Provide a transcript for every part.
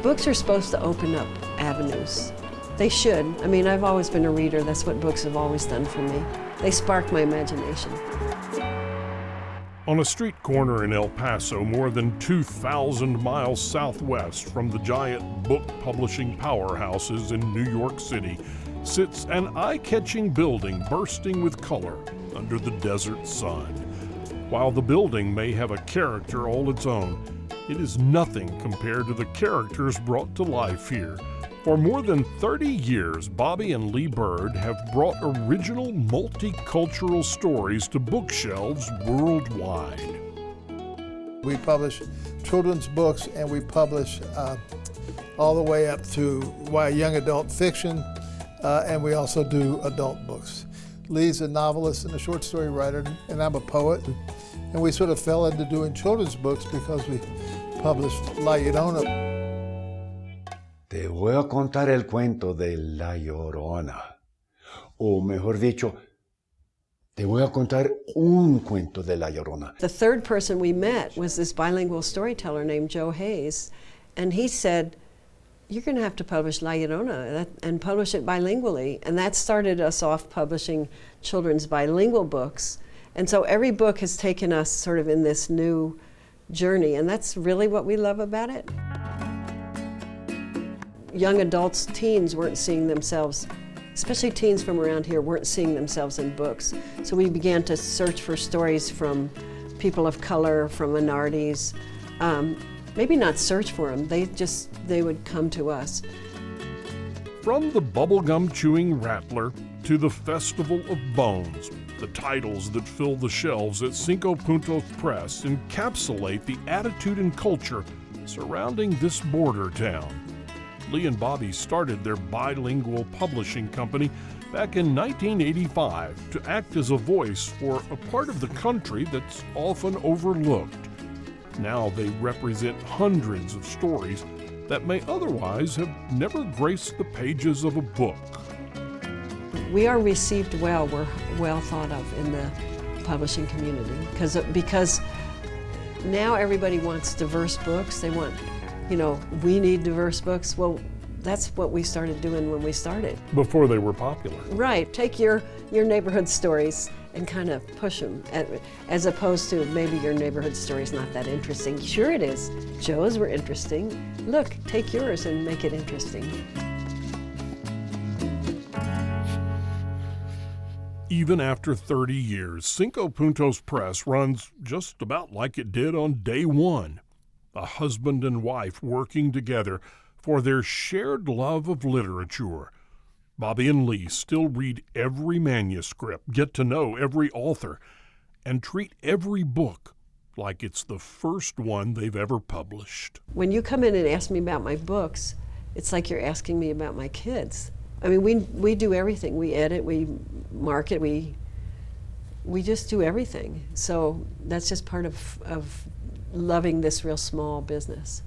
Books are supposed to open up avenues. They should. I mean, I've always been a reader. That's what books have always done for me. They spark my imagination. On a street corner in El Paso, more than 2,000 miles southwest from the giant book publishing powerhouses in New York City, sits an eye-catching building bursting with color under the desert sun. While the building may have a character all its own, it is nothing compared to the characters brought to life here. For more than 30 years, Bobby and Lee Byrd have brought original multicultural stories to bookshelves worldwide. We publish children's books, and we publish all the way up to young adult fiction, and we also do adult books. Lee's a novelist and a short story writer, and I'm a poet. And we sort of fell into doing children's books because we published La Llorona. Te voy a contar el cuento de La Llorona. O mejor dicho, te voy a contar un cuento de La Llorona. The third person we met was this bilingual storyteller named Joe Hayes. And he said, you're going to have to publish La Llorona and publish it bilingually. And that started us off publishing children's bilingual books. And so every book has taken us sort of in this new journey. And that's really what we love about it. Young adults, teens weren't seeing themselves, especially teens from around here, weren't seeing themselves in books. So we began to search for stories from people of color, from minorities. Maybe not search for them, they would come to us. From the bubblegum chewing rattler to the Festival of Bones, the titles that fill the shelves at Cinco Puntos Press encapsulate the attitude and culture surrounding this border town. Lee and Bobby started their bilingual publishing company back in 1985 to act as a voice for a part of the country that's often overlooked. Now they represent hundreds of stories that may otherwise have never graced the pages of a book. We are received well, we're well thought of in the publishing community because now everybody wants diverse books. They want, we need diverse books. Well, that's what we started doing when we started. Before they were popular. Right, take your neighborhood stories and kind of push them, as opposed to maybe your neighborhood story's not that interesting. Sure it is. Joe's were interesting. Look, take yours and make it interesting. Even after 30 years, Cinco Puntos Press runs just about like it did on day one. A husband and wife working together for their shared love of literature. Bobby and Lee still read every manuscript, get to know every author, and treat every book like it's the first one they've ever published. When you come in and ask me about my books, it's like you're asking me about my kids. I mean, we do everything. We edit, we market, we just do everything. So that's just part of loving this real small business.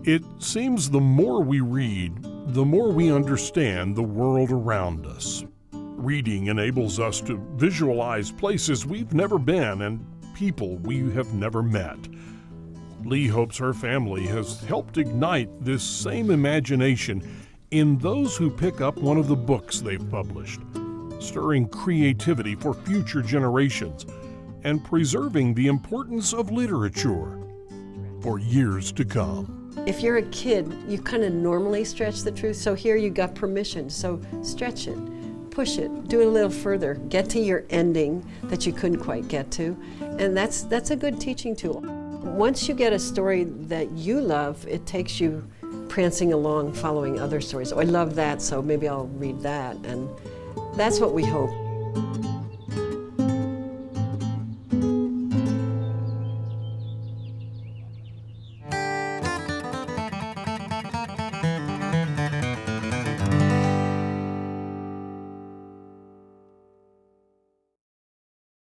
It seems the more we read, the more we understand the world around us. Reading enables us to visualize places we've never been and people we have never met. Lee hopes her family has helped ignite this same imagination in those who pick up one of the books they've published, stirring creativity for future generations and preserving the importance of literature for years to come. If you're a kid, you kind of normally stretch the truth, so here you got permission, so stretch it, push it, do it a little further, get to your ending that you couldn't quite get to, and that's a good teaching tool. Once you get a story that you love, it takes you prancing along following other stories. Oh, I love that, so maybe I'll read that, and that's what we hope.